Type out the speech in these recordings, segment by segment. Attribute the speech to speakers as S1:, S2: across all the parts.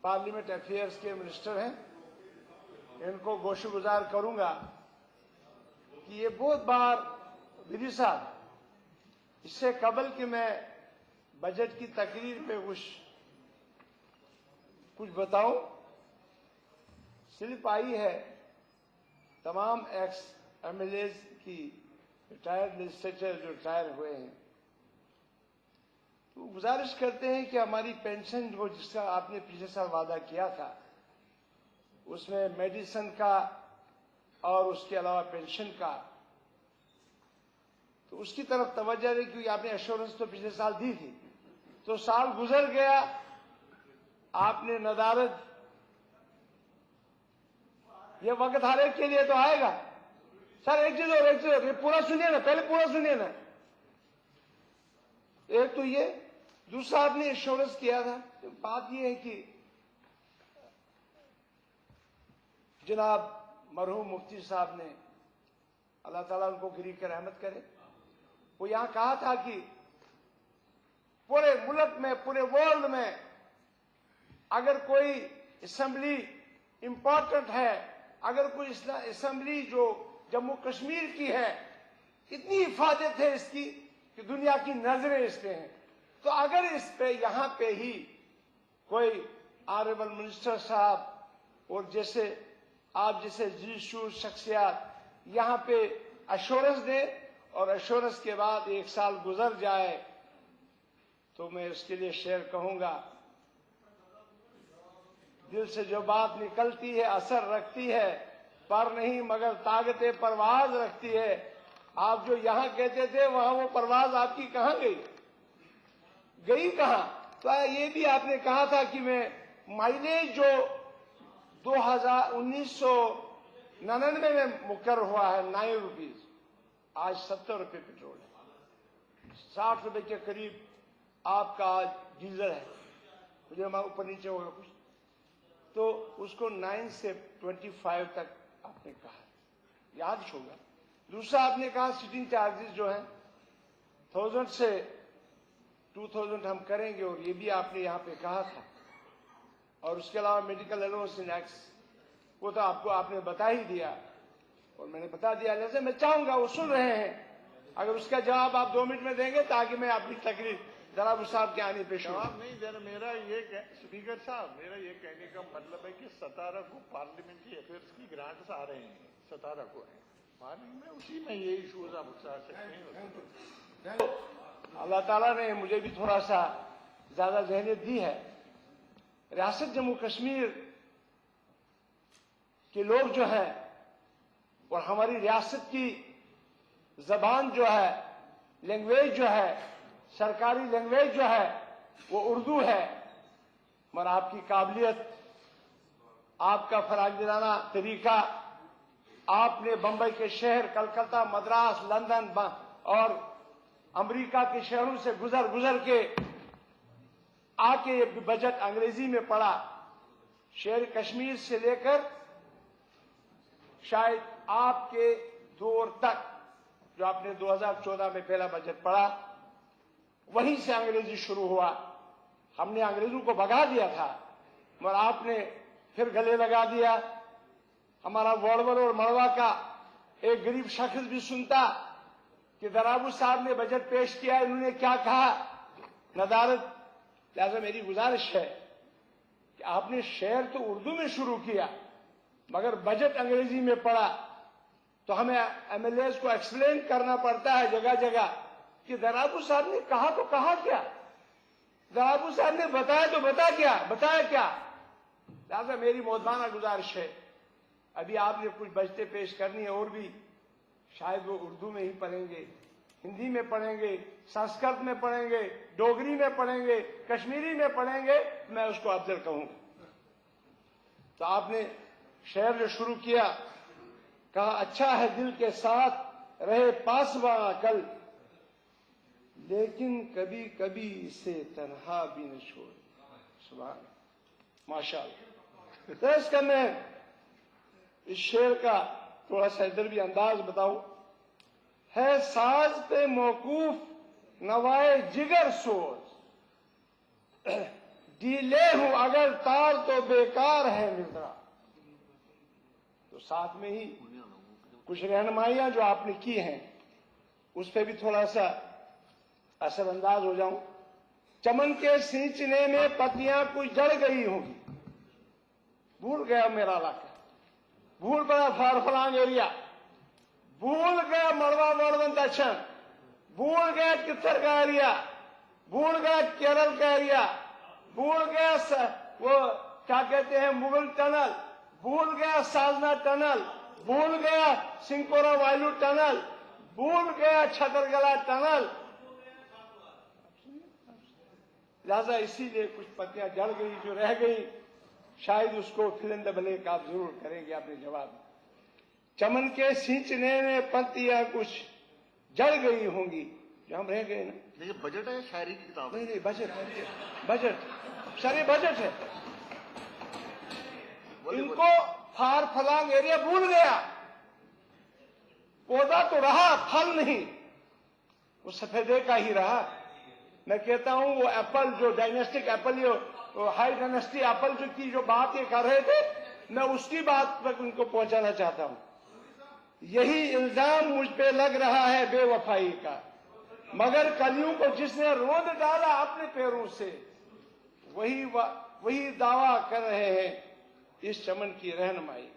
S1: Parliament affairs के minister हैं, इनको गोशुगुजार करूंगा कि ये बहुत बार विधि साहब, इससे कबल कि मैं बजट की तकरीर पे कुछ बताऊं, स्लिप आई है तमाम एक्स एमएलएज की, रिटायर्ड लेजिस्लेचर जो रिटायर हुए हैं, तो गुजारिश करते हैं कि हमारी पेंशन जो जिसका आपने पिछले साल वादा किया था, उसमें मेडिसिन का और उसके अलावा पेंशन का, तो उसकी तरफ तवज्जो दें, क्योंकि आपने एश्योरेंस तो पिछले साल दी थी, तो साल गुजर गया, आपने नदारद, ये वक्त हर एक के लिए तो आएगा। सर एक चीज और, ये पूरा सुनिए ना, पहले पूरा सुनिए ना। एक तो ये, दूसरा आपने एश्योरेंस किया था, तो बात ये है कि जनाब मरहूम मुफ्ती साहब ने, अल्लाह ताला उनको गिरी कर रहमत करे, वो यहां कहा था कि पूरे मुल्क में, पूरे वर्ल्ड में अगर कोई असेंबली इंपॉर्टेंट है, अगर कोई असेंबली जो जम्मू कश्मीर की है, इतनी हिफाजत है इसकी कि दुनिया की नजरें इस पे हैं, तो अगर इस पे यहां पे ही कोई ऑनरेबल मिनिस्टर साहब और जैसे आप जैसे जी-शूर शख्सियात यहां पे एश्योरेंस दे और एश्योरेंस के बाद एक साल गुजर जाए, तो मैं उसके लिए शेर कहूंगा, दिल से जो बात निकलती है असर रखती है, पर नहीं मगर ताकते परवाज रखती है। आप जो यहां कहते थे वहां वो परवाज आपकी कहां गई कहां? तो ये भी आपने कहा था कि मैं माइलेज जो 1999 में मुकर्रर हुआ है 9 रुपीज, आज 70 रुपये पेट्रोल है, 60 रुपए के करीब आपका आज डीजल है, मुझे ऊपर नीचे होगा कुछ, तो उसको 9 से 25 तक आपने कहा, याद होगा। दूसरा आपने कहा सिटिंग चार्जेस जो है 1000 से 2000 हम करेंगे, और ये भी आपने यहाँ पे कहा था, और उसके अलावा मेडिकल अलाउंस इन एक्स, वो तो आपको आपने बता ही दिया और मैंने बता दिया। जैसे मैं चाहूंगा, वो सुन रहे हैं, अगर उसका जवाब आप 2 मिनट में देंगे ताकि मैं अपनी तकरीर जनाब साहब के आने पे
S2: जवाब नहीं देना। मेरा ये स्पीकर साहब, मेरा ये कहने का मतलब है कि 17 को पार्लियामेंट्री अफेयर्स की ग्रांट्स आ रहे हैं, 17 को है मार्निंग में, उसी में ये इशूज आप उठा सकते हैं।
S1: तो अल्लाह ताला ने मुझे भी थोड़ा सा ज्यादा जहनियत दी है। रियासत जम्मू कश्मीर के लोग जो है और हमारी रियासत की जबान जो है, लैंग्वेज जो है, सरकारी लैंग्वेज जो है वो उर्दू है, मगर आपकी काबिलियत, आपका फरागदिलाना तरीका, आपने बंबई के शहर, कलकत्ता, मद्रास, लंदन और अमेरिका के शहरों से गुजर के आके ये बजट अंग्रेजी में पढ़ा। शेर कश्मीर से लेकर शायद आपके दौर तक जो आपने 2014 में पहला बजट पढ़ा, वहीं से अंग्रेजी शुरू हुआ। हमने अंग्रेजों को भगा दिया था, मगर आपने फिर गले लगा दिया। हमारा वड़वल और मड़वा का एक गरीब शख्स भी सुनता कि दराबू साहब ने बजट पेश किया, इन्होंने क्या कहा, नदारत। लिहाजा मेरी गुजारिश है कि आपने शेर तो उर्दू में शुरू किया, मगर बजट अंग्रेजी में पढ़ा, तो हमें एमएलएज को एक्सप्लेन करना पड़ता है जगह जगह कि दराबू साहब ने कहा तो कहा क्या, दराबू साहब ने बताया तो बताया क्या। लिहाजा मेरी मोहब्बाना गुजारिश है, अभी आपने कुछ बजटें पेश करनी है, और भी शायद वो उर्दू में ही पढ़ेंगे, हिंदी में पढ़ेंगे, संस्कृत में पढ़ेंगे, डोगरी में पढ़ेंगे, कश्मीरी में पढ़ेंगे, मैं उसको अफजल कहूंगा। तो आपने शेर जो शुरू किया, कहा अच्छा है दिल के साथ रहे पासवा कल, लेकिन कभी कभी इसे तन्हा भी न छोड़। सुभान माशाअल्लाह। तो इसका मैं इस शेर का थोड़ा सा इधर भी अंदाज बताऊं। है साज पे मौकूफ नवाए जिगर सोच, डीले हूं अगर तार तो बेकार है मित्रा। तो साथ में ही कुछ रहनुमाइयां जो आपने की हैं उस पर भी थोड़ा सा असरअंदाज हो जाऊं। चमन के सींचने में पत्तियां कुछ जड़ गई होंगी। भूल गया मेरा इलाका, भूल गया फारफलांग एरिया, भूल गया मड़वा मड़वन दक्षिण, भूल गया कित्थर का एरिया, भूल गया केरल का एरिया, भूल गया वो क्या कहते हैं मुगल टनल, भूल गया साजना टनल, भूल गया सिंकोरा वायलू टनल, भूल गया छतरगला टनल। लिहाजा इसीलिए कुछ पत्तियां जड़ गई जो रह गई, शायद उसको फिल इन द ब्लैंक आप जरूर करेंगे अपने जवाब में। चमन के सींचने में पत्तियां कुछ जड़ गई होंगी जो हम रह गए ना।
S2: देखिए बजट है, शायरी की किताब
S1: नहीं बजट, बजट सारे बजट है। इनको फार फलांग एरिया भूल गया। पौधा तो रहा, फल नहीं, वो सफेदे का ही रहा। मैं कहता हूं वो एप्पल जो डायनेस्टिक एप्पल, ये हाई डायनेस्टी एप्पल जो की जो बात ये कर रहे थे, मैं उसकी बात तक उनको पहुंचाना चाहता हूं। यही इल्जाम मुझ पे लग रहा है बेवफाई का, मगर कलियों को जिसने रोंद डाला अपने पैरों से, वही दावा कर रहे हैं इस चमन की रहनुमाई।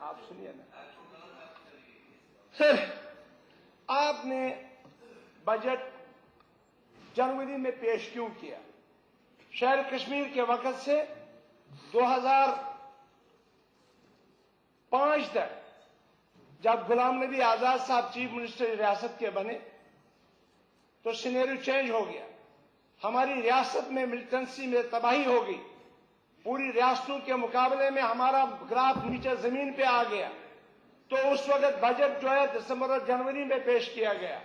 S1: आप सुनिए ना सर, आपने बजट जनवरी में पेश क्यों किया? शहर कश्मीर के वक्त से 2005 तक जब गुलाम नबी आजाद साहब चीफ मिनिस्टर रियासत के बने तो सिनेरियो चेंज हो गया। हमारी रियासत में मिलिटेंसी में तबाही हो गई। पूरी रियासतों के मुकाबले में हमारा ग्राफ नीचे जमीन पे आ गया। तो उस वक्त बजट जो है दिसंबर और जनवरी में पेश किया गया।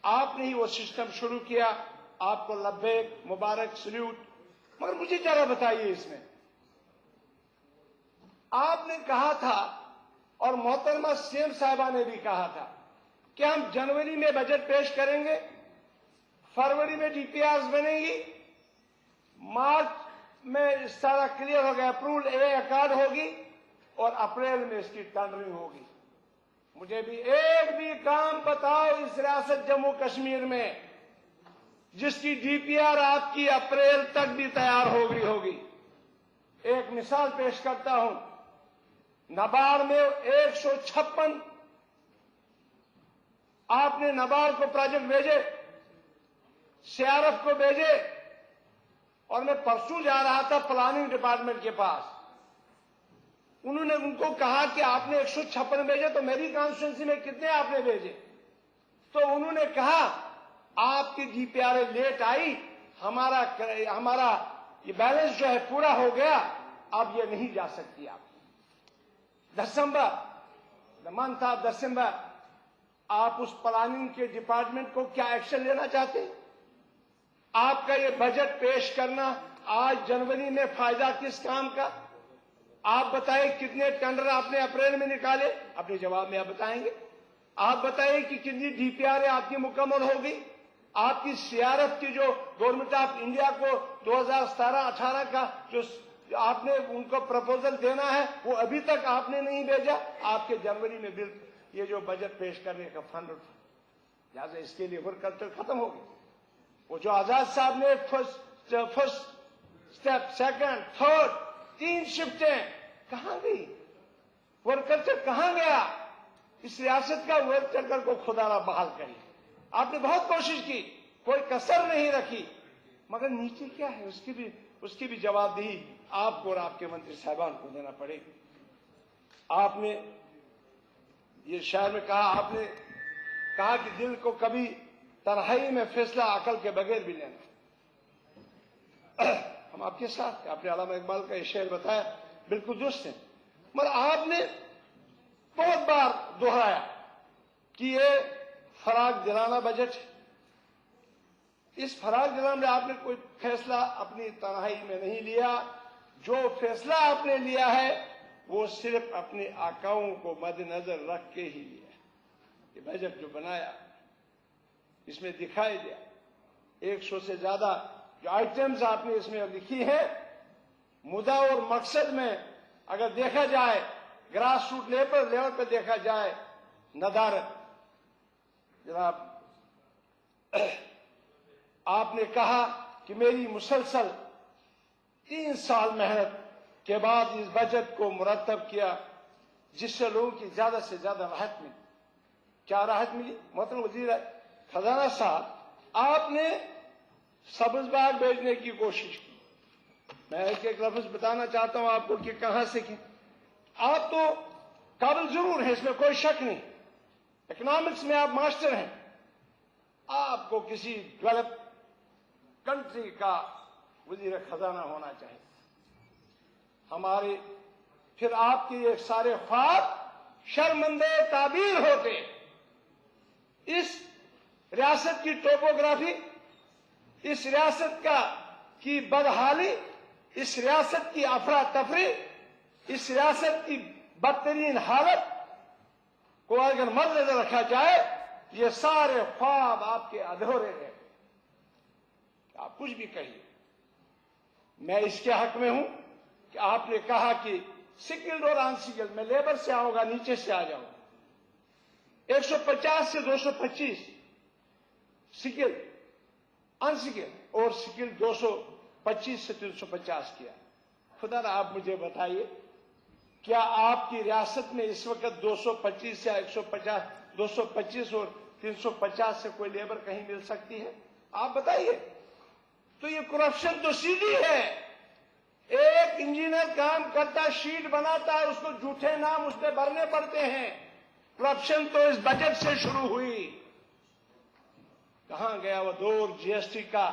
S1: आपने ही वो सिस्टम शुरू किया, आपको लब्बैक, मुबारक, सल्यूट। मगर मुझे जरा बताइए, इसमें आपने कहा था और मोहतरमा सीएम साहिबा ने भी कहा था कि हम जनवरी में बजट पेश करेंगे, फरवरी में डीपीआर बनेगी, मार्च में सारा क्लियर हो गया, अप्रूवल अकॉर्ड होगी और अप्रैल में इसकी टेंडरिंग होगी। मुझे भी एक भी काम बताओ इस रियासत जम्मू कश्मीर में जिसकी डीपीआर आपकी अप्रैल तक भी तैयार हो गई होगी। एक मिसाल पेश करता हूं, नाबार्ड में 156 आपने नाबार्ड को प्रोजेक्ट भेजे, सीआरएफ को भेजे, और मैं परसों जा रहा था प्लानिंग डिपार्टमेंट के पास। उन्होंने उनको कहा कि आपने 156 भेजे, तो मेरी कॉन्स्टिट्यूंसी में कितने आपने भेजे? तो उन्होंने कहा आपकी डीपीआर लेट आई, हमारा ये बैलेंस जो है पूरा हो गया, अब ये नहीं जा सकती। आप दिसंबर, द मंथ ऑफ दिसंबर, आप उस प्लानिंग के डिपार्टमेंट को क्या एक्शन लेना चाहते हैं? आपका ये बजट पेश करना आज जनवरी में फायदा किस काम का? आप बताएं कितने टेंडर आपने अप्रैल में निकाले? अपने जवाब में आप बताएंगे। आप बताएं कि कितनी डीपीआर आपकी मुकम्मल होगी? आपकी सीआरएफ की जो गवर्नमेंट ऑफ इंडिया को 2017-18 का जो आपने उनको प्रपोजल देना है वो अभी तक आपने नहीं भेजा। आपके जनवरी में बिल ये जो बजट पेश करने का फंड, लिहाजा इसके लिए वर्क कल्चर खत्म हो गई। वो जो आजाद साहब ने फर्स्ट स्टेप, सेकंड, थर्ड, 3 शिफ्टें कहां गई? वर्क कल्चर कहां गया? इस रियासत का वर्क कल्चर को खुदारा बहाल करिए। आपने बहुत कोशिश की, कोई कसर नहीं रखी, मगर नीचे क्या है उसकी भी जवाबदेही आपको और आपके मंत्री साहबान को देना पड़ेगी। आपने ये शायर में कहा, आपने कहा कि दिल को कभी तन्हाई में फैसला अकल के बगैर भी लेना। हम आपके साथ, आपने अल्लामा इकबाल का ये शेर बताया, बिल्कुल दुरुस्त है। मगर आपने बहुत बार दोहराया कि ये फराग दिलाना बजट है। इस फराग दिलाना में आपने कोई फैसला अपनी तन्हाई में नहीं लिया। जो फैसला आपने लिया है वो सिर्फ अपने आकाओं को मद्देनजर रख के ही लिया। ये बजट जो बनाया इसमें दिखाई दिया। 100 से ज्यादा जो आइटम्स आपने इसमें लिखी है, मुद्दा और मकसद में अगर देखा जाए, ग्रास रूट लेवल पर देखा जाए, नदारत। जनाब, आपने कहा कि मेरी मुसलसल 3 साल मेहनत के बाद इस बजट को मुरतब किया, जिससे लोगों की ज्यादा से ज्यादा राहत मिली। क्या राहत मिली? मोहतरम वजीर खजाना साहब, आपने सब्ज बाग भेजने की कोशिश की। मैं एक लफ्ज बताना चाहता हूं आपको कि कहां से की। आप तो काबिल जरूर हैं, इसमें कोई शक नहीं। इकोनॉमिक्स में आप मास्टर हैं। आपको किसी डेवलप कंट्री का वजीर खजाना होना चाहिए। हमारे फिर आपके ये सारे ख्वाब शर्मंदे ताबीर होते। इस रियासत की टोपोग्राफी, इस रियासत की बदहाली, इस रियासत की अफरा तफरी, इस रियासत की बदतरीन हालत को अगर मद्देनजर रखा जाए, ये सारे ख्वाब आपके अधूरे रहे। आप कुछ भी कहिए, मैं इसके हक में हूं कि आपने कहा कि स्किल्ड और अनस्किल्ड, मैं लेबर से आऊंगा, नीचे से आ जाऊंगा। 150 से 225 स्किल्ड, अनस्किल्ड और स्किल्ड 225 से 350 किया। खुदा आप मुझे बताइए, क्या आपकी रियासत में इस वक्त 225 या 150, 225 और 350 से कोई लेबर कहीं मिल सकती है? आप बताइए। तो ये करप्शन तो सीधी है। एक इंजीनियर काम करता, शीट बनाता है, उसको झूठे नाम उसमें भरने पड़ते हैं। करप्शन तो इस बजट से शुरू हुई। कहां गया वो दौर जीएसटी का?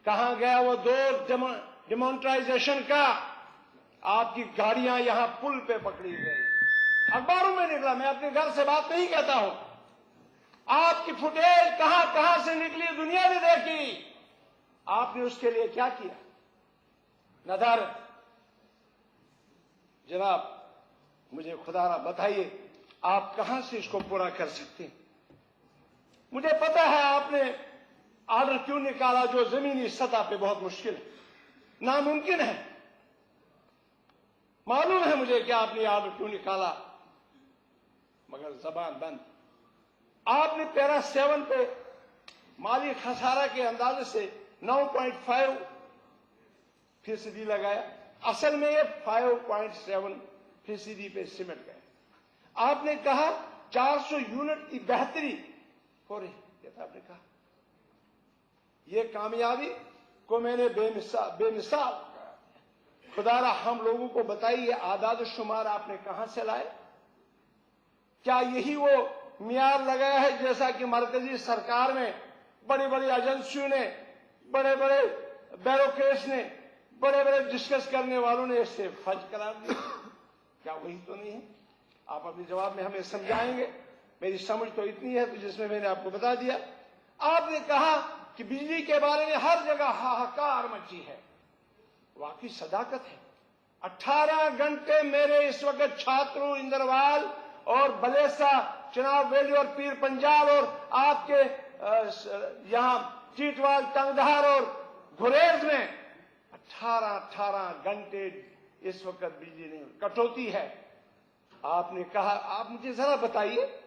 S1: कहां गया वो दौर डिमोनेटाइजेशन का? आपकी गाड़ियां यहां पुल पे पकड़ी गई, अखबारों में निकला। मैं अपने घर से बात नहीं कहता हूं। आपकी फुटेज कहां कहां से निकली, दुनिया ने देखी। आपने उसके लिए क्या किया? नदारत। जनाब, मुझे खुदारा बताइए, आप कहां से इसको पूरा कर सकते हैं? मुझे पता है आपने ऑर्डर क्यों निकाला, जो जमीनी सतह पे बहुत मुश्किल है, नामुमकिन है। मालूम है मुझे कि आपने ऑर्डर क्यों निकाला, मगर जबान बंद। आपने पैरा 7 पे माली खसारा के अंदाजे से 9.5% लगाया। असल में ये 5.7% पे सिमट गए। आपने कहा 400 यूनिट की बेहतरी हो रही, आपने कहा। ये कामयाबी को मैंने बेमिसाल। खुदारा हम लोगों को बताइए, आदाद शुमार आपने कहां से लाए? क्या यही वो मियार लगाया है जैसा कि मरकजी सरकार में बड़ी बड़ी एजेंसियों ने, बड़े बड़े ब्यूरोक्रेट्स ने, बड़े बड़े डिस्कस करने वालों ने इससे फर्ज करार दिया? क्या वही तो नहीं है? आप अपने जवाब में हमें समझाएंगे। मेरी समझ तो इतनी है तो जिसमें मैंने आपको बता दिया। आपने कहा कि बिजली के बारे में हर जगह हाहाकार मची है। वाकई सदाकत है। 18 घंटे मेरे इस वक्त छात्रों इंदरवाल और बलेसा, चनाब वैली और पीर पंजाब और आपके यहां चीटवाल, टंगधार और गुरेज में 18 घंटे इस वक्त बिजली नहीं, कटौती है। आपने कहा, आप मुझे जरा बताइए,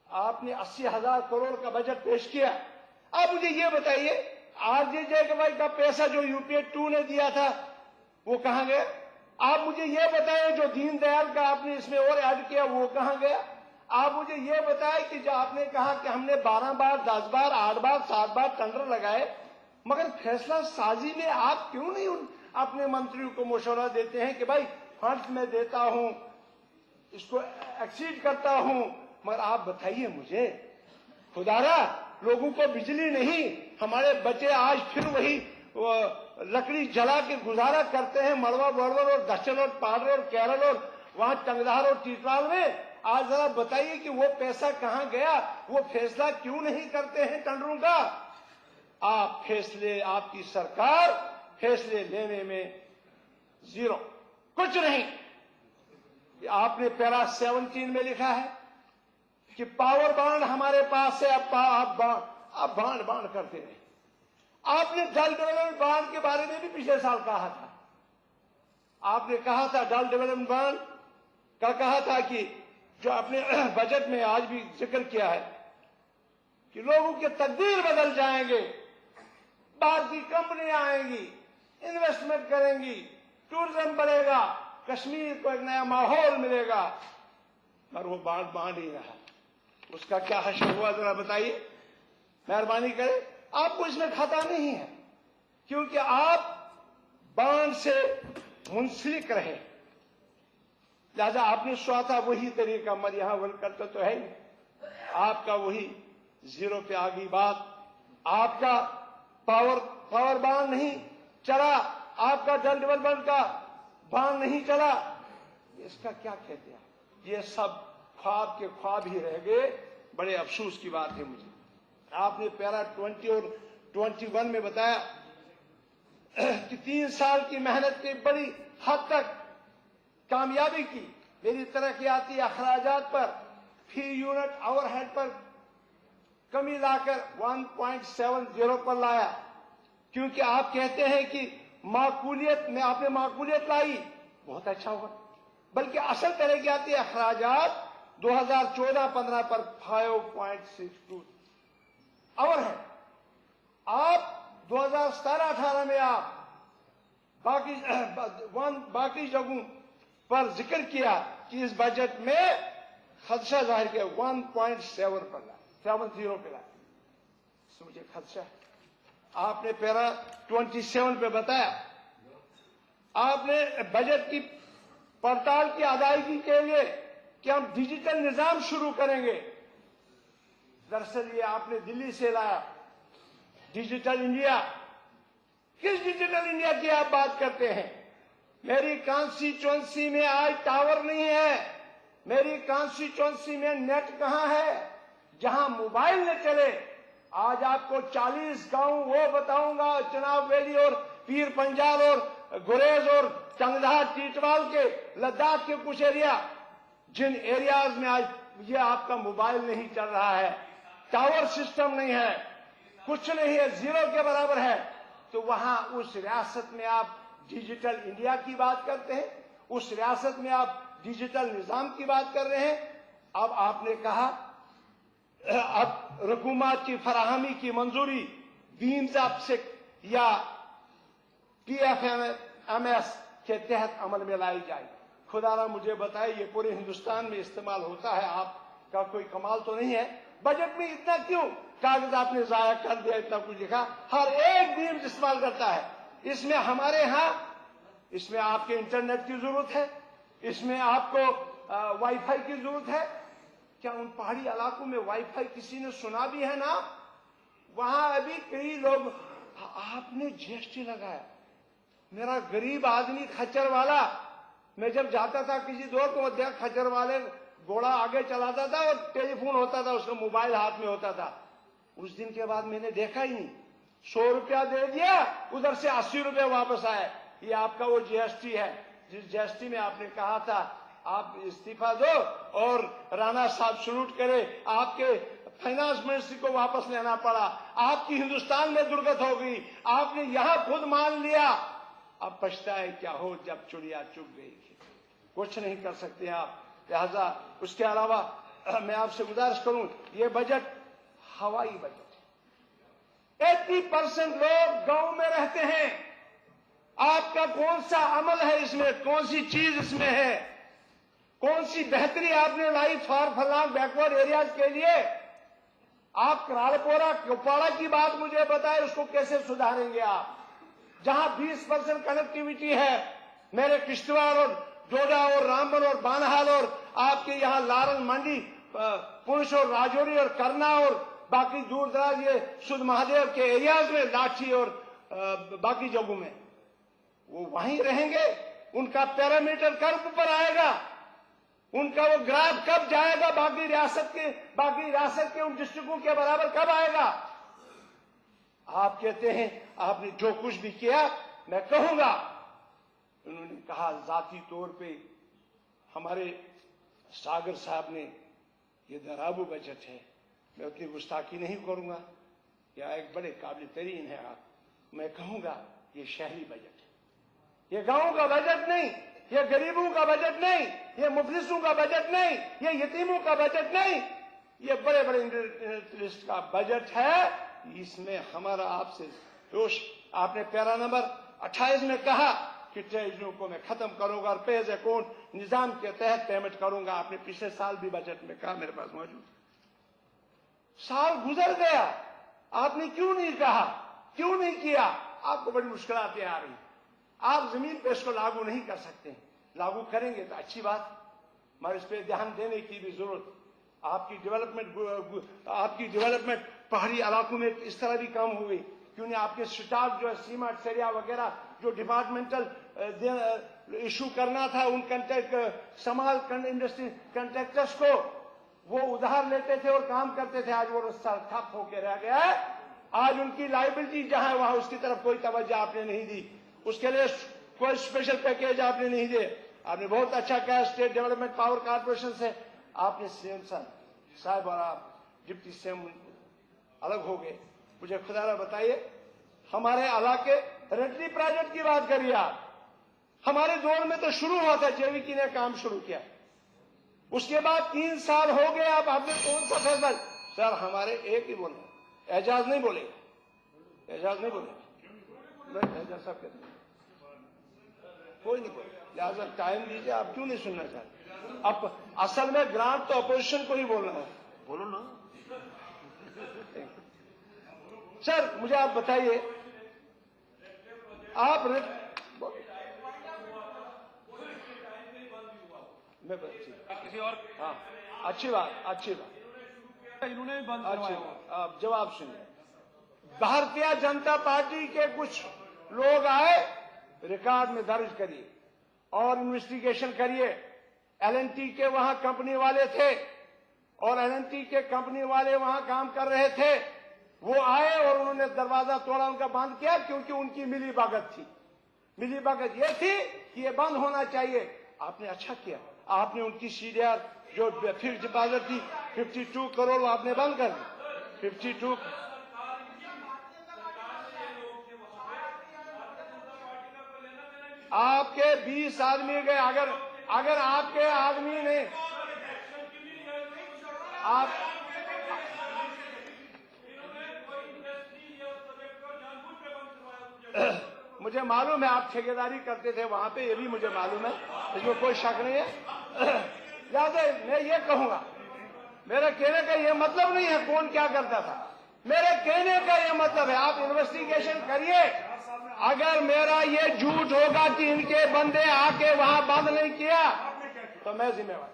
S1: आपने 80,000 करोड़ का बजट पेश किया। आप मुझे ये बताइए, आरजेजेवाई का पैसा जो यूपीए 2 ने दिया था वो कहां गया? आप मुझे ये बताएं, जो दीनदयाल का आपने इसमें और ऐड किया वो कहां गया? आप मुझे ये बताएं कि जो आपने कहा कि हमने 12 बार, 10 बार, 8 बार, 7 बार टेंडर लगाए, मगर फैसला साजी में आप क्यों नहीं अपने मंत्रियों को मशवरा देते हैं कि भाई फंड मैं देता हूं, इसको एक्सीड करता हूं, मगर आप बताइए मुझे, खुदारा लोगों को बिजली नहीं, हमारे बच्चे आज फिर वही लकड़ी जला के गुजारा करते हैं मड़वा बड़वर और दक्षिण और पाडर और केरल और वहां टंगधार और टीटवाल में। आज जरा बताइए कि वो पैसा कहां गया? वो फैसला क्यों नहीं करते हैं टेंडरों का? आप फैसले, आपकी सरकार फैसले लेने में जीरो, कुछ नहीं। आपने पैरा 17 में लिखा है कि पावर बांड हमारे पास है, आप बांड बांड करते रहे। आपने डल डेवलपमेंट बांड के बारे में भी पिछले साल कहा था। आपने कहा था डल डेवलपमेंट बांड का, कहा था कि जो आपने बजट में आज भी जिक्र किया है कि लोगों के तकदीर बदल जाएंगे, बाहर की कंपनियां आएंगी, इन्वेस्टमेंट करेंगी, टूरिज्म बढ़ेगा, कश्मीर को एक नया माहौल मिलेगा, पर वो बांड ही रहा। उसका क्या हश्र हुआ जरा बताइए, मेहरबानी करें। आपको इसमें खता नहीं है क्योंकि आप बांड से मुंसलिक रहे, लिहाजा आपने सोचा वही तरीका, मगर यहां वर्क करता तो है ही। आपका वही जीरो पे आ गई बात। आपका पावर बांड नहीं चला, आपका डल डेवलपमेंट का बांड नहीं चला। इसका क्या कहते हैं? ये सब ख्वाब के ख्वाब ही रह गए। बड़े अफसोस की बात है मुझे। आपने पैरा 20 और 21 में बताया कि 3 साल की मेहनत की बड़ी हद तक कामयाबी की। मेरी तरक्याती अखराजात पर फी यूनिट ओवरहेड पर कमी लाकर 1.70 पर लाया, क्योंकि आप कहते हैं कि माकूलियत में आपने माकूलियत लाई, बहुत अच्छा हुआ। बल्कि असल तरक्याती अखराजात 2014-15 पर 5.62 ओवरहेड। आप 2017-18 में आप बाकी जगहों पर जिक्र किया कि इस बजट में खदशा जाहिर किया 1.7 पर ला, 70 पे ला। मुझे खदशा है। आपने पैरा 27 पे बताया, आपने बजट की पड़ताल की अदायगी के लिए कि हम डिजिटल निजाम शुरू करेंगे। दरअसल ये आपने दिल्ली से लाया डिजिटल इंडिया। किस डिजिटल इंडिया की आप बात करते हैं? मेरी कॉन्स्टिट्यूएंसी में आज टावर नहीं है, मेरी कॉन्स्टिट्यूएंसी में नेट कहां है? जहां मोबाइल न चले। आज आपको 40 गांव वो बताऊंगा, चुनाव वैली और पीर पंजाल और गुरेज और चंगधार टीटवाल के लद्दाख के कुछ एरिया, जिन एरियाज में आज ये आपका मोबाइल नहीं चल रहा है, टावर सिस्टम नहीं है, कुछ नहीं है, जीरो के बराबर है, तो वहां उस रियासत में आप डिजिटल इंडिया की बात करते हैं, उस रियासत में आप डिजिटल निजाम की बात कर रहे हैं। अब आपने कहा अब रकूमत की फराहमी की मंजूरी बीम्स अप से या PFMS के तहत अमल में लाई जाए। खुदारा मुझे बताए ये पूरे हिंदुस्तान में इस्तेमाल होता है, आपका कोई कमाल तो नहीं है। बजट में इतना क्यों कागज आपने जाया कर दिया, इतना कुछ लिखा, हर एक बीम इस्तेमाल करता है। इसमें हमारे यहां, इसमें आपके इंटरनेट की जरूरत है, इसमें आपको वाईफाई की जरूरत है। क्या उन पहाड़ी इलाकों में वाईफाई किसी ने सुना भी है ना? वहां अभी कई लोग, आपने GST लगाया। मेरा गरीब आदमी खच्चर वाला, मैं जब जाता था किसी दौर को देखा खच्चर वाले घोड़ा आगे चलाता था और टेलीफोन होता था, उसका मोबाइल हाथ में होता था। उस दिन के बाद मैंने देखा ही नहीं। 100 रुपया दे दिया, उधर से 80 रुपये वापस आए। ये आपका वो GST है जिस GST में आपने कहा था आप इस्तीफा दो और राणा साहब सल्यूट करे, आपके फाइनेंस मिनिस्ट्री को वापस लेना पड़ा, आपकी हिंदुस्तान में दुर्गत हो गई, आपने यहां खुद मान लिया। अब पछताए क्या हो जब चिड़िया चुग गई। कुछ नहीं कर सकते आप। लिहाजा उसके अलावा मैं आपसे गुजारिश करूं, ये बजट हवाई बजट है। 80% लोग गांव में रहते हैं। आपका कौन सा अमल है इसमें? कौन सी चीज इसमें है? कौन सी बेहतरी आपने लाई फार फलांग बैकवर्ड एरियाज के लिए? आप करालपोरा कुपवाड़ा की बात मुझे बताए, उसको कैसे सुधारेंगे आप? जहां 20% कनेक्टिविटी है, मेरे किश्तवाड़ और डोडा और रामबन और बानहाल और आपके यहां लारन मंडी, पुंछ और राजौरी और करना और बाकी दूर दराज ये सुध महादेव के एरियाज में, लाठी और बाकी जगहों में, वो वहीं रहेंगे। उनका पैरामीटर कब ऊपर आएगा? उनका वो ग्राफ कब जाएगा? बाकी रियासत के उन डिस्ट्रिक्टों के बराबर कब आएगा? आप कहते हैं आपने जो कुछ भी किया, मैं कहूंगा उन्होंने कहा जाती तौर पे हमारे सागर साहब ने, ये दराबू बजट है, मैं उतनी गुस्ताखी नहीं करूंगा। या एक बड़े काबिल तरीन है आप, मैं कहूंगा ये शहरी बजट है, ये गांवों का बजट नहीं, ये गरीबों का बजट नहीं, ये मुफलिसों का बजट नहीं, ये यतीमों का बजट नहीं, ये बड़े बड़े इंडस्ट्रियलिस्ट का बजट है। इसमें हमारा आपसे दोष, आपने पैरा नंबर 28 में कहा कि ट्रेजरियों को मैं खत्म करूंगा और पेज अकाउंट निजाम के तहत पेमेंट करूंगा। आपने पिछले साल भी बजट में कहा, मेरे पास मौजूद। साल गुजर गया, आपने क्यों नहीं कहा, क्यों नहीं किया? आपको बड़ी मुश्किलातें आ रही, आप जमीन पे इसको लागू नहीं कर सकते। लागू करेंगे तो अच्छी बात, मगर इस पर ध्यान देने की भी जरूरत। आपकी डेवलपमेंट पहाड़ी इलाकों में इस तरह भी कम हुई, क्यों नहीं? आपके स्टाफ जो है सीमेंट सरिया वगैरह जो डिपार्टमेंटल इशू करना था, उन समाल इंडस्ट्री कंट्रैक्टर्स को वो उधार लेते थे और काम करते थे, आज वो रास्ता ठप होकर रह गया है। आज उनकी लाइबिलिटी जहां है वहां उसकी तरफ कोई तवज्जो आपने नहीं दी, उसके लिए कोई स्पेशल पैकेज आपने नहीं दिए। आपने बहुत अच्छा कहा, स्टेट डेवलपमेंट पावर कॉर्पोरेशन से आपने सीएम साहब और आप डिप्टी सीएम अलग हो गए। मुझे खुदारा बताइए, हमारे इलाके रेटली प्रोजेक्ट की बात करिए आप, हमारे दौर में तो शुरू हुआ था, जेवीकी ने काम शुरू किया, उसके बाद 3 साल हो गए, आप आपने कौन सा फैसला? सर हमारे एक ही बोले, एजाज नहीं बोलेगा, एजाज नहीं बोलेगा, एजाज साहब कहते कोई नहीं बोले, लिहाजा टाइम दीजिए। आप क्यों नहीं सुनना चाहते? अब असल में ग्रांट तो अपोजिशन को ही बोलना है, बोलो ना। सर मुझे आप बताइए, आप मैं किसी और, हाँ अच्छी बात,
S3: इन्होंने भी बंद करवाया।
S1: आप जवाब सुनिए। भारतीय जनता पार्टी के कुछ लोग आए, रिकॉर्ड में दर्ज करिए और इन्वेस्टिगेशन करिए। एलएनटी के वहां कंपनी वाले थे और एलएनटी के कंपनी वाले वहां काम कर रहे थे, वो आए और उन्होंने दरवाजा तोड़ा, उनका बंद किया, क्योंकि उनकी मिली भगत थी। मिली भगत ये थी कि ये बंद होना चाहिए। आपने अच्छा किया, आपने उनकी सीडीआर जो फिक्स्ड डिपॉजिट थी 52 करोड़ आपने बंद कर दी। 52 आपके 20 आदमी गए, अगर आपके आदमी ने आप मुझे मालूम है आप ठेकेदारी करते थे वहां पे, ये भी मुझे मालूम है, इसमें कोई शक नहीं है। लिहाजा मैं ये कहूंगा, मेरे कहने का ये मतलब नहीं है कौन क्या करता था, मेरे कहने का ये मतलब है आप इन्वेस्टिगेशन करिए। अगर मेरा ये झूठ होगा कि इनके बंदे आके वहां बंद नहीं किया तो मैं जिम्मेवार,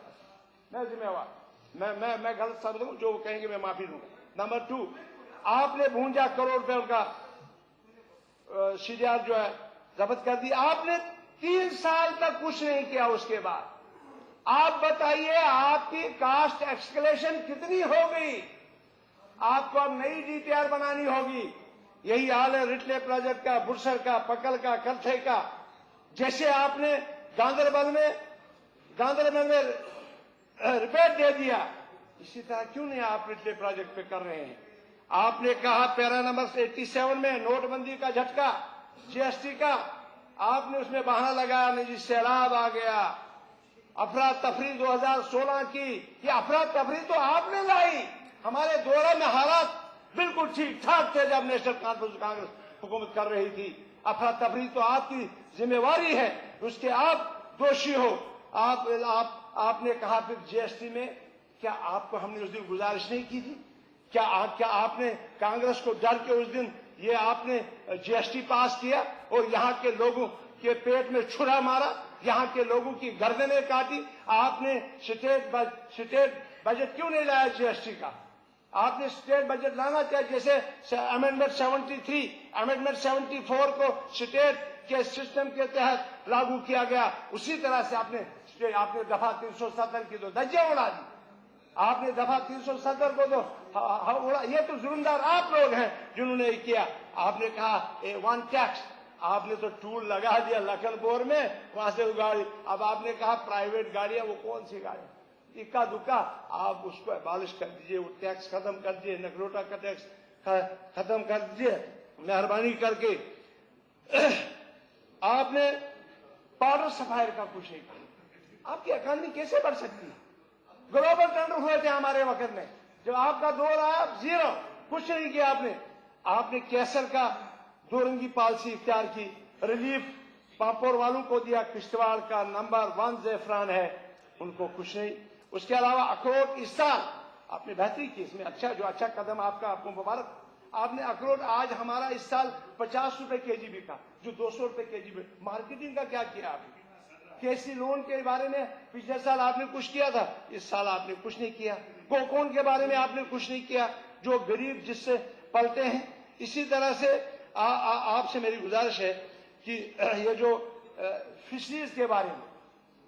S1: मैं गलत साबित हूं, जो वो कहेंगे मैं माफी दूंगा। नंबर 2, आपने 52 करोड़ रुपए उनका सीडीआर जो है जब्त कर दी। आपने 3 साल तक कुछ नहीं किया। उसके बाद आप बताइए आपकी कास्ट एक्सकलेशन कितनी हो गई? आपको अब नई डीपीआर बनानी होगी। यही हाल है रिटले प्रोजेक्ट का, बुरसर का, पकल का, करथे का। जैसे आपने गांधरबल में रिपेयर दे दिया, इसी तरह क्यों नहीं आप रिटले प्रोजेक्ट पे कर रहे हैं? आपने कहा पैरा नंबर 87 में नोटबंदी का झटका, जीएसटी का, आपने उसमें बहाना लगाया नहीं जी सैलाब आ गया, अफरा तफरी 2016 की। ये अफरा तफरी तो आपने लाई। हमारे दौरे में हालात बिल्कुल ठीक ठाक थे जब नेशनल कॉन्फ्रेंस कांग्रेस हुकूमत कर रही थी। अफरा तफरी तो आपकी जिम्मेवारी है, उसके आप दोषी हो। आपने कहा फिर जीएसटी में, क्या आपको हमने उस दिन गुजारिश नहीं की थी? क्या आपने कांग्रेस को डर के उस दिन ये आपने जीएसटी पास किया और यहाँ के लोगों के पेट में छुरा मारा, यहाँ के लोगों की गर्दनें काटी? आपने स्टेट बजट क्यों नहीं लाया जीएसटी का? आपने स्टेट बजट लाना चाहिए। जैसे अमेंडमेंट 73, अमेंडमेंट 74 को स्टेट के सिस्टम के तहत लागू किया गया, उसी तरह से आपने दफा 370 की तो धज्जियां उड़ा दी। आपने दफा 370 को तो उड़ा। ये तो जुर्मदार आप लोग हैं जिन्होंने किया। आपने कहा वन टैक्स, आपने तो टूल लगा दिया लखनपुर में, वहां से गाड़ी। अब आपने कहा प्राइवेट गाड़ियां, वो कौन सी गाड़ी? इक्का दुक्का आप उसको एबॉलिश कर दीजिए, वो टैक्स खत्म कर दीजिए, नगरोटा का टैक्स खत्म कर दीजिए मेहरबानी करके। आपने पाउडर सफायर का कुछ नहीं किया। आपकी इकॉनमी कैसे बढ़ सकती है? ग्लोबल टेंडर हुए थे हमारे वक्त में, जब आपका दौर आया जीरो, कुछ नहीं किया आपने। आपने कैसर का दोरंगी पॉलिसी इख्तियार की, रिलीफ पापोर वालों को दिया, किश्तवाड़ का नंबर 1 ज़ेफरान है, उनको कुछ नहीं। उसके अलावा अखरोट इस साल आपने बेहतरी की, इसमें अच्छा जो अच्छा कदम आपका, आपको मुबारक। आपने अखरोट आज हमारा इस साल 50 रुपए केजी बिका, जो 200 रुपए केजी में। मार्केटिंग का क्या किया आपने? केसी लोन के बारे में पिछले साल आपने कुछ किया था, इस साल आपने कुछ नहीं किया। कोकोन के बारे में आपने कुछ नहीं किया, जो गरीब जिससे पलते हैं। इसी तरह से आपसे मेरी गुजारिश है कि ये जो फिशरीज के बारे में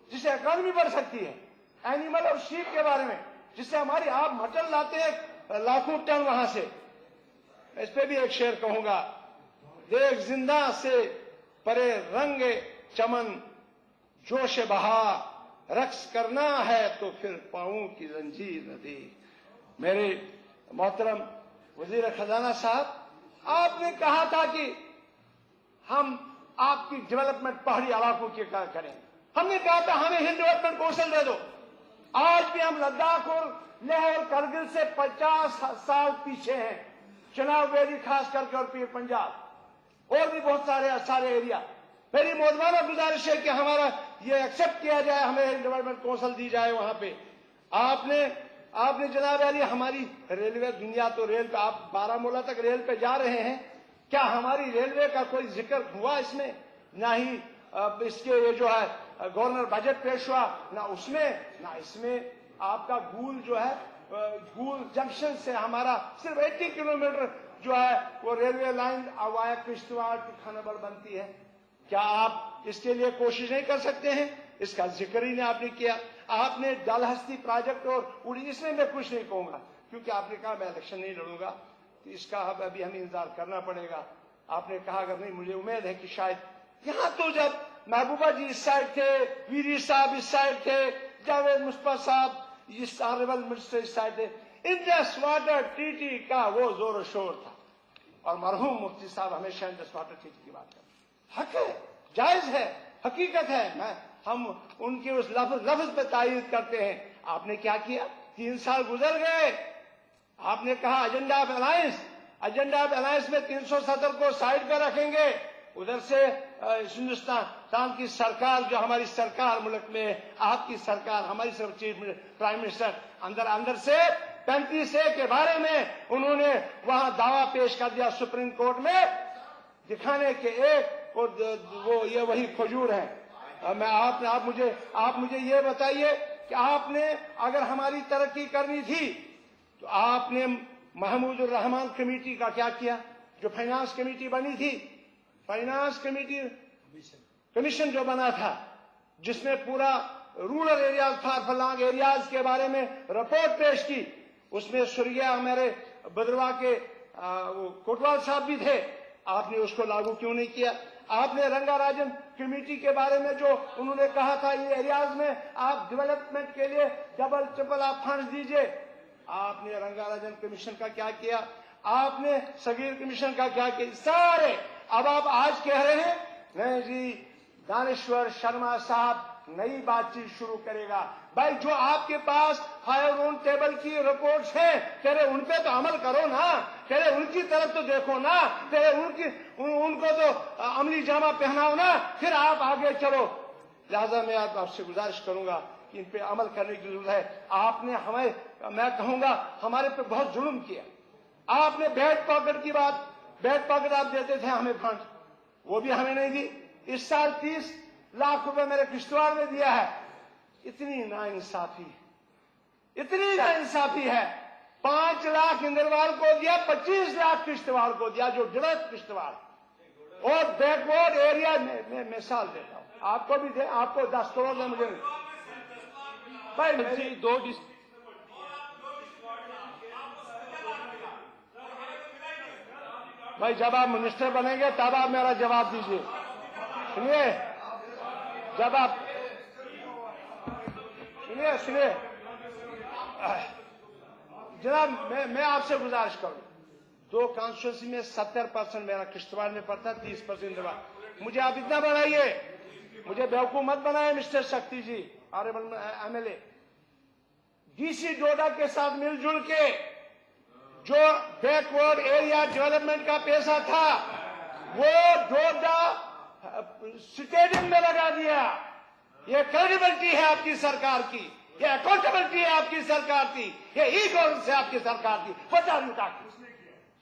S1: जिससे इकॉनमी बढ़ सकती है, एनिमल और शीप के बारे में जिससे हमारी आप मटन लाते हैं लाखों टन वहां से, इस पे भी एक शेर कहूंगा, देख जिंदा से परे रंगे चमन, जोश बहा रक्स करना है तो फिर पाऊं की जंजीर न दे। मेरे मोहतरम वजीर खजाना साहब, आपने कहा था कि हम आपकी डेवलपमेंट पहाड़ी इलाकों की करें। हमने कहा था हमें हिल डेवलपमेंट कौशल दे दो। आज भी हम लद्दाख और लेह और करगिल से 50 साल पीछे हैं। चुनाव वैली खास करके और पीर पंजाब और भी बहुत सारे एरिया। मेरी मोदमाना गुजारिश है कि हमारा ये एक्सेप्ट किया जाए, हमें डेवलपमेंट कौशल दी जाए वहां पे। आपने जनाब अली हमारी रेलवे, दुनिया तो रेल पे, आप बारामूला तक रेल पे जा रहे हैं, क्या हमारी रेलवे का कोई जिक्र हुआ इसमें? ना ही इसके ये जो है गवर्नर बजट पेश हुआ, ना उसमें ना इसमें। आपका गूल जो है, गूल जंक्शन से हमारा सिर्फ 80 किलोमीटर जो है वो railway line via Kishtwar to Khanabal बनती है। क्या आप इसके लिए कोशिश नहीं कर सकते हैं? इसका जिक्र ही नहीं आपने किया। आपने डलहस्ती प्रोजेक्ट और उड़ी, इसमें मैं कुछ नहीं कहूंगा क्योंकि आपने कहा मैं इलेक्शन नहीं लड़ूंगा, तो इसका अभी हमें इंतजार करना पड़ेगा। आपने कहा अगर नहीं, मुझे उम्मीद है कि शायद यहां तो जब महबूबा जी इस साइड थे, वीरी साहब इस साइड थे, जावेद मुस्तफा साहब इस ऑनरेबल मिनिस्टर इस साइड थे, इंडस वाटर ट्रीटी का वो जोर शोर था और मरहूम मुफ्ती साहब हमेशा इंडस वाटर ट्रीटी की बात करते। हक है, जायज है, हकीकत है। हम उनके उस लफ्ज पे तायद करते हैं। आपने क्या किया? 3 साल गुजर गए। आपने कहा एजेंडा ऑफ अलायंस में 370 को साइड पे रखेंगे। उधर से हिंदुस्तान की सरकार, जो हमारी सरकार मुल्क में, आपकी सरकार, हमारी चीफ प्राइम मिनिस्टर, अंदर से 35A के बारे में उन्होंने वहां दावा पेश कर दिया सुप्रीम कोर्ट में, दिखाने के एक और वो ये वही खजूर है। आप मुझे ये बताइए कि आपने अगर हमारी तरक्की करनी थी तो आपने महमूदुर रहमान कमेटी का क्या किया? जो फाइनेंस कमेटी बनी थी, फाइनेंस कमेटी कमीशन जो बना था, जिसमें पूरा रूरल एरियाज, फारफलंग एरियाज के बारे में रिपोर्ट पेश की, उसमें सुर्गिया हमारे बदरवा के कोटवाल साहब भी थे। आपने उसको लागू क्यों नहीं किया? आपने रंगाराजन कमेटी के बारे में जो उन्होंने कहा था ये एरियाज में आप डेवलपमेंट के लिए डबल ट्रिपल आप फंड दीजिए, आपने रंगाराजन कमीशन का क्या किया? आपने सगीर कमीशन का क्या किया? सारे अब आप आज कह रहे हैं नहीं जी दानेश्वर शर्मा साहब नई बातचीत शुरू करेगा। भाई जो आपके पास 5 राउंड टेबल की रिपोर्ट्स हैं, कह रहे उन पे तो अमल करो ना, कह रहे उनकी तरफ तो देखो ना, कह रहे उनको तो अमली जामा पहनाओ ना, फिर आप आगे चलो। लिहाजा मैं आपसे गुजारिश करूंगा कि इन पे अमल करने की जरूरत है। आपने हमें, मैं कहूंगा हमारे पे बहुत जुल्म किया। आपने बैक पॉकेट की बात, बैक पॉकेट आप देते थे हमें फंड, वो भी हमें नहीं दी। इस साल 30 लाख रुपए मेरे किश्तवाड़ में दिया है। इतनी नाइंसाफी है। 5 लाख इंदरवाल को दिया, 25 लाख किश्तवाड़ को दिया, जो डायरेक्ट किश्तवाड़ और बैकवर्ड एरिया में मिसाल देता हूं आपको भी दे, आपको 10 करोड़ में मुझे भाई भाई जब आप मिनिस्टर बनेंगे तब आप मेरा जवाब दीजिए। सुनिए, जब आप सुनिए जनाब, मैं आपसे गुजारिश करूं, 2 कॉन्स्टिट्यूंसी में 70% मेरा किश्तवाड़ में पड़ता, 30% दवा। मुझे आप इतना बनाइए, मुझे बेवकूफ मत बनाए मिस्टर शक्ति जी, ऑनरेबल एमएलए। डीसी डोडा के साथ मिलजुल के जो बैकवर्ड एरिया डेवलपमेंट का पैसा था वो डोडा स्टेडियम में लगा दिया। ये क्रेडिबिलिटी है आपकी सरकार की, ये अकाउंटेबिलिटी है आपकी सरकार की, ये ई गवर्नेंस है आपकी सरकार की। बता दूं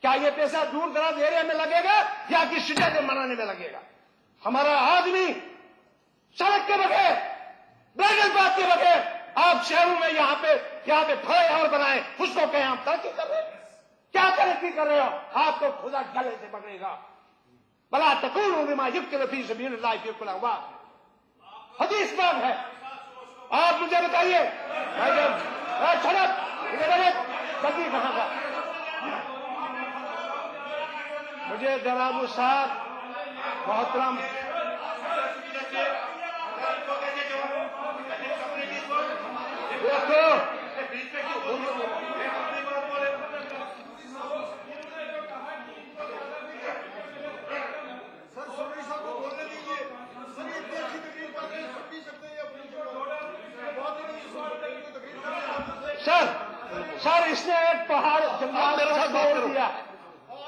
S1: क्या ये पैसा दूर दराज एरिया में लगेगा या कि स्टेडियम बनाने में लगेगा? हमारा आदमी सड़क के बगैर, ब्राइडल पाथ के बगैर आप शहरों में यहाँ पे फ्लाईओवर बनाए, उसको कहें आप तरक्की कर रहे हैं? क्या तरक्की कर रहे हो? आपको खुदा गले से पकड़ेगा। भला तकून बिमा युक्तिल फी सबीलिल्लाह युक्तिल हुआ, हदीस बात है। आप मुझे बताइए, गलती कहां का? मुझे जनाब साहब मोहतरम देखो, सर इसने एक पहाड़ जंगल तोड़ दिया,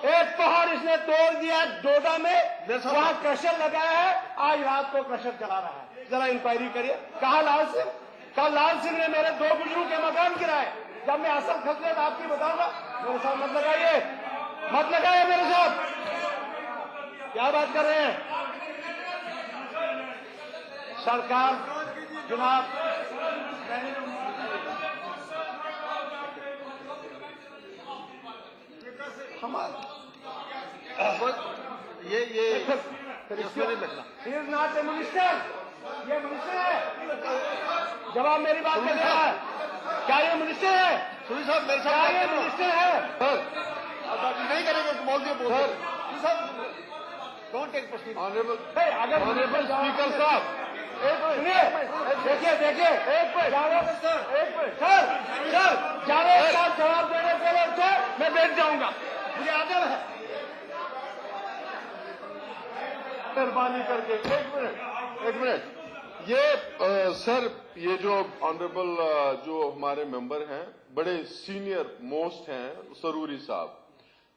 S1: एक पहाड़ इसने तोड़ दिया डोडा में, वहां क्रशर लगाया है, आज रात को क्रशर चला रहा है। जरा इंक्वायरी करिए। कहा लाल सिंह? कल लाल सिंह ने मेरे 2 बुजुर्गों के मकान गिराए। जब मैं असल खसरत आपकी बताऊंगा, मेरे साथ मत लगाइए, मत लगाइए मेरे साथ। क्या बात कर रहे हैं सरकार? जनाब
S2: ये इसमें नहीं लगना।
S1: He is not a minister, ये मिनिस्टर है। जवाब मेरी बात कर रहा है, क्या ये मिनिस्टर है?
S2: सुनी साहब मेरे
S1: क्या ये मिनिस्टर है?
S2: सर नहीं करेंगे तो बोल दिए sir don't take personal.
S1: Honourable
S2: speaker साहब
S1: सुनिए, देखिए एक मिनट सर जावेद साहब जवाब देने के लिए मैं बैठ जाऊंगा, मुझे आदर है।
S2: मेहरबानी करके एक मिनट ये सर ये जो ऑनरेबल जो हमारे मेंबर हैं बड़े सीनियर मोस्ट हैं सरूरी साहब,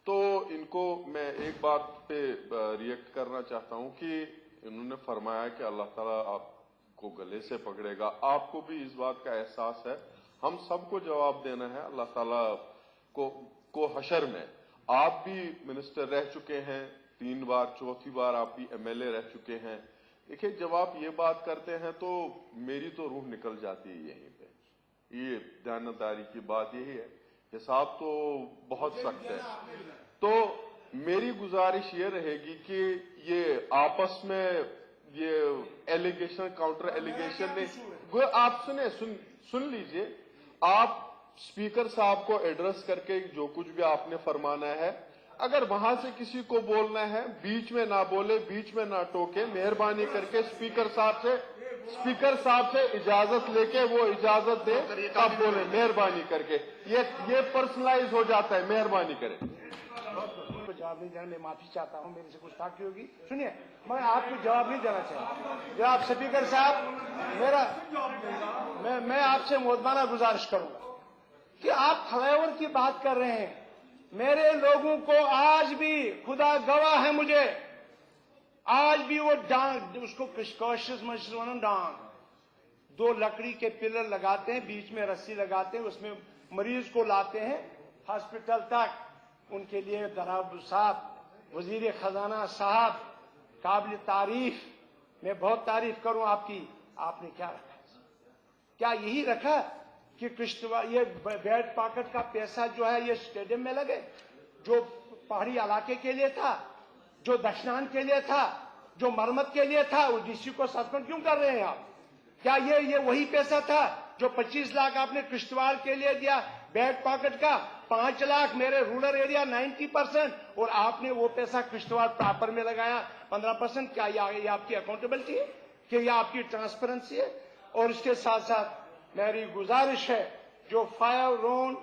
S2: तो इनको मैं एक बात पे रिएक्ट करना चाहता हूं कि इन्होंने फरमाया कि अल्लाह ताला आपको गले से पकड़ेगा। आपको भी इस बात का एहसास है, हम सबको जवाब देना है अल्लाह ताला को हशर में। आप भी मिनिस्टर रह चुके हैं 3 बार, 4थी बार आप भी एमएलए रह चुके हैं। देखिए जब आप ये बात करते हैं तो मेरी तो रूह निकल जाती है यहीं पे। ये ध्यानदारी की बात यही है, हिसाब तो बहुत सख्त है। तो मेरी गुजारिश ये रहेगी कि ये आपस में ये एलिगेशन काउंटर एलिगेशन ने आप सुन लीजिए। आप स्पीकर साहब को एड्रेस करके जो कुछ भी आपने फरमाना है, अगर वहां से किसी को बोलना है बीच में ना बोले, बीच में ना टोके। मेहरबानी करके स्पीकर साहब से इजाजत लेके वो इजाजत दे तब बोले, मेहरबानी करके। ये पर्सनलाइज हो जाता है, मेहरबानी करें।
S1: जवाब नहीं देना, मैं माफी चाहता हूं, मेरे से गुस्ताखी होगी। सुनिए, मैं आपको जवाब नहीं देना चाहता। जनाब स्पीकर साहब, मैं आपसे मोहब्बाना गुजारिश करूंगा कि आप फ्लाईओवर की बात कर रहे हैं। मेरे लोगों को आज भी खुदा गवाह है, मुझे आज भी वो डांग, उसको कॉशियस मशरूम डांग, 2 लकड़ी के पिलर लगाते हैं, बीच में रस्सी लगाते हैं, उसमें मरीज को लाते हैं हॉस्पिटल तक। उनके लिए दराब साहब, वजीर खजाना साहब, काबिल तारीफ, मैं बहुत तारीफ करूं आपकी। आपने क्या रखा? क्या यही रखा कि किश्तवाड़ ये बैट पॉकेट का पैसा जो है ये स्टेडियम में लगे, जो पहाड़ी इलाके के लिए था, जो दशनान के लिए था, जो मरम्मत के लिए था, उस डीसी को सस्पेंड क्यों कर रहे हैं आप? क्या ये वही पैसा था जो 25 लाख आपने किश्तवाड़ के लिए दिया बैक पॉकेट का, 5 लाख मेरे रूरल एरिया 90%, और आपने वो पैसा किश्तवाड़ प्रॉपर में लगाया 15%? क्या ये आपकी अकाउंटेबिलिटी है? कि ये आपकी ट्रांसपेरेंसी है? और इसके साथ साथ मेरी गुजारिश है, जो फायर रोन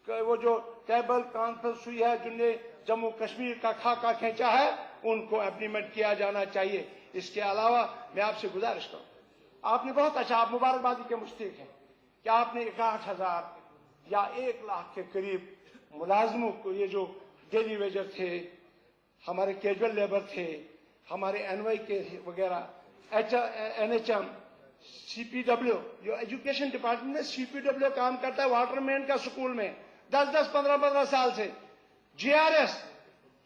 S1: वो जो टेबल कॉन्फ्रेंस हुई है, जिनने जम्मू कश्मीर का खाका खींचा है उनको इम्प्लीमेंट किया जाना चाहिए। इसके अलावा मैं आपसे गुजारिश करूं, आपने बहुत अच्छा, आप मुबारकबादी के मुस्तहिक हैं कि आपने 61,000 या 1 लाख के करीब मुलाजमों को, ये जो डेली वेजर थे, हमारे कैजुअल लेबर थे, हमारे एनवाई के वगैरह, NHM, CPW, जो एजुकेशन डिपार्टमेंट में CPW काम करता है वाटरमैन का स्कूल में 10-10, 15-15 साल से, GRS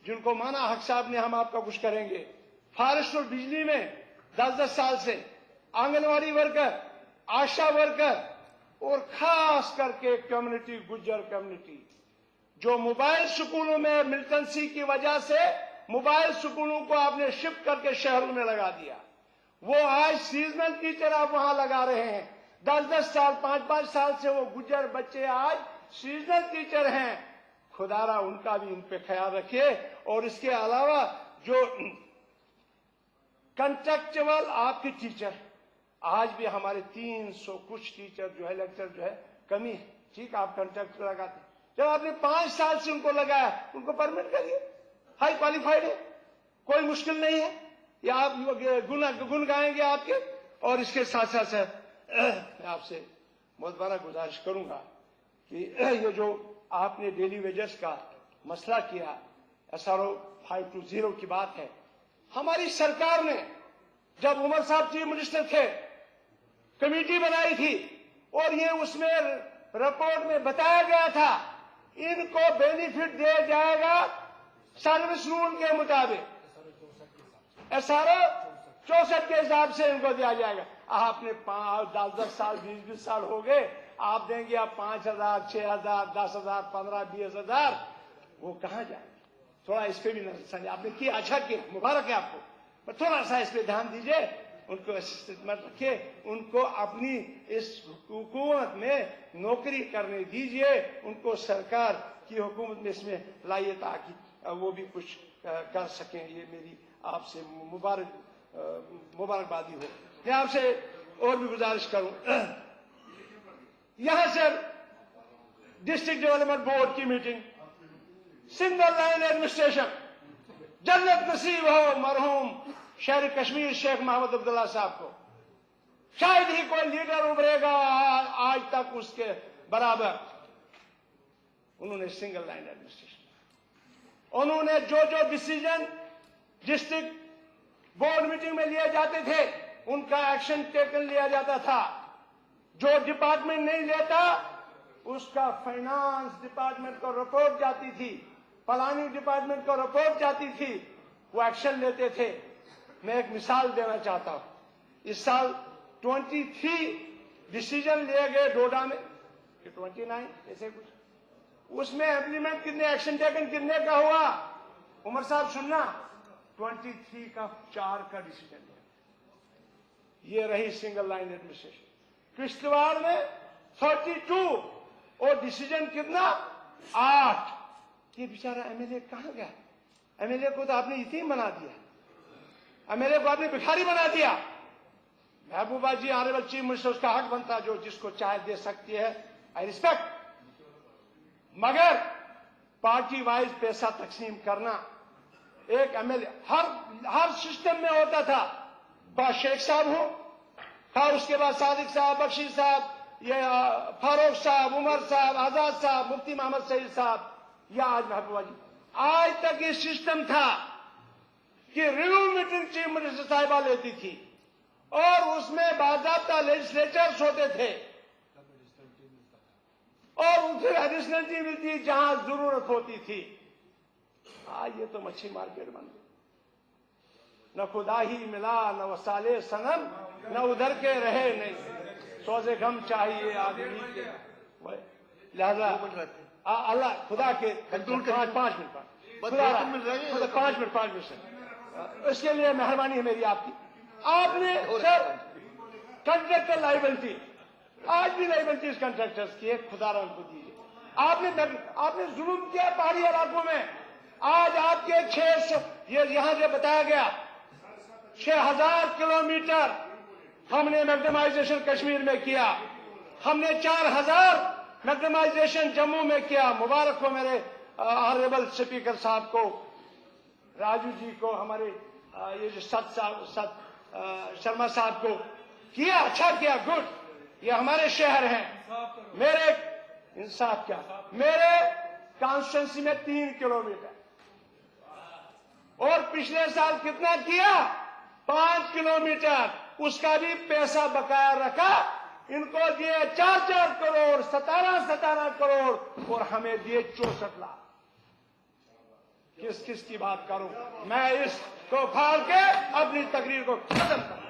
S1: जिनको माना हक साहब ने हम आपका कुछ करेंगे, फॉरेस्ट और बिजली में 10-10 साल से, आंगनवाड़ी वर्कर, आशा वर्कर और खास करके कम्युनिटी, गुज्जर कम्युनिटी, जो मोबाइल स्कूलों में मिलिटेंसी की वजह से मोबाइल स्कूलों को आपने शिफ्ट करके शहरों में लगा दिया, वो आज सीजनल टीचर आप वहां लगा रहे हैं। 10-10 साल, 5-5 साल से वो गुज्जर बच्चे आज सीजनल टीचर हैं। खुदारा उनका भी उन पे ख्याल रखिए। और इसके अलावा जो कंट्रेक्चुअल आपके टीचर, आज भी हमारे 300 कुछ टीचर जो है, लेक्चर जो है, कमी है। ठीक, आप कंट्रैक्ट लगाते, जब आपने 5 साल से उनको लगाया, उनको परमिट करिए, हाई क्वालिफाइड है, कोई मुश्किल नहीं है। या आप गुण गाएंगे आपके। और इसके साथ साथ मैं आपसे बहुत बड़ा गुजारिश करूंगा कि ये जो आपने डेली वेजेस का मसला किया, SRO 520 की बात है, हमारी सरकार ने जब उमर साहब चीफ मिनिस्टर थे कमेटी बनाई थी और ये उसमें रिपोर्ट में बताया गया था इनको बेनिफिट दिया जाएगा सर्विस रूल के मुताबिक, SRO 64 के हिसाब से इनको दिया जाएगा। आपने 5-10 साल, 20-20 साल हो गए, आप देंगे आप 5,000, 6,000, 10,000, 15,000, 20,000, वो कहां जाए? थोड़ा इस पे भी नजर, आपने किया, अच्छा किया, मुबारक है आपको, पर थोड़ा सा इस पे ध्यान दीजिए, उनको असिस्टेंट मत रखिए, उनको अपनी इस हुकूमत में नौकरी करने दीजिए, उनको सरकार की हुकूमत में इसमें लाइए ताकि वो भी कुछ कर सकें। ये मेरी आपसे मुबारकबादी हो। मैं आपसे और भी गुजारिश करूं, यहां से डिस्ट्रिक्ट डेवलपमेंट बोर्ड की मीटिंग, सिंगल लाइन एडमिनिस्ट्रेशन, जन्नत नसीब हो मरहूम शहर कश्मीर शेख मोहम्मद अब्दुल्ला साहब को। शायद ही कोई लीडर उभरेगा आज तक उसके बराबर। उन्होंने सिंगल लाइन एडमिनिस्ट्रेशन, उन्होंने जो डिसीजन डिस्ट्रिक्ट बोर्ड मीटिंग में लिए जाते थे उनका एक्शन टेकन लिया जाता था। जो डिपार्टमेंट नहीं लेता उसका फाइनेंस डिपार्टमेंट को रिपोर्ट जाती थी, प्लानिंग डिपार्टमेंट को रिपोर्ट जाती थी, वो एक्शन लेते थे। मैं एक मिसाल देना चाहता हूं, इस साल 23 डिसीजन लिए गए डोडा में, 29 ऐसे कुछ, उसमें इम्प्लीमेंट कितने, एक्शन टेकन कितने का हुआ? उमर साहब सुनना, 23 का 4 का डिसीजन लिया। ये रही सिंगल लाइन एडमिनिस्ट्रेशन। किश्तवाड़ में 32 और डिसीजन कितना, 8। ये बेचारा MLA कहां गया? MLA को तो आपने यतीम बना दिया, MLA को आपने भिखारी बना दिया। महबूबा जी ऑनरेबल चीफ मिनिस्टर, उसका हक बनता जो जिसको चाहे दे सकती है, आई रिस्पेक्ट, मगर पार्टी वाइज पैसा तकसीम करना एक MLA हर सिस्टम में होता था। शेख साहब हो, था उसके बाद सादिक साहब, बख्शी साहब, ये फारूक साहब, उमर साहब, आजाद साहब, मुफ्ती मोहम्मद सईद साहब, या आज महबूबा जी, आज तक ये सिस्टम था कि रिव्यू मीटिंग चीफ मिनिस्टर साहिबा लेती थी और उसमें बाकायदा लेजिस्लेचर्स होते थे और उसे एडिशनलिटी मिलती जहां जरूरत होती थी। आज ये तो मच्छी मार्केट बन गई, न खुदा ही मिला न वसाले सनम, न उधर के रहे नहीं, सोजे गम चाहिए आदमी के। लिहाजा अल्लाह खुदा के 5 मिनट इसके लिए मेहरबानी है मेरी आपकी। आपने सर कंट्रैक्टर लाइबिलिटी, आज भी लाइबिलिटीज कंट्रैक्टर्स की है, खुदा उनको दीजिए। आपने जुल्म किया पहाड़ी इलाकों में। आज आपके 600, ये यहां से बताया गया 6000 किलोमीटर हमने मैग्नेमाइजेशन कश्मीर में किया, हमने 4000 मैग्नेमाइजेशन जम्मू में किया। मुबारक हो मेरे ऑनरेबल स्पीकर साहब को, राजू जी को, हमारे ये जो शर्मा साहब को किया, अच्छा किया, गुड। ये हमारे शहर हैं। मेरे इंसाफ क्या, मेरे कॉन्स्टिट्यूंसी में 3 किलोमीटर, और पिछले साल कितना किया, 5 किलोमीटर, उसका भी पैसा बकाया रखा। इनको दिए 4-4 करोड़, 17 करोड़, और हमें दिए 64 लाख। किस किस की बात करूं मैं? इसको फाड़ के अपनी तकरीर को खत्म करूं।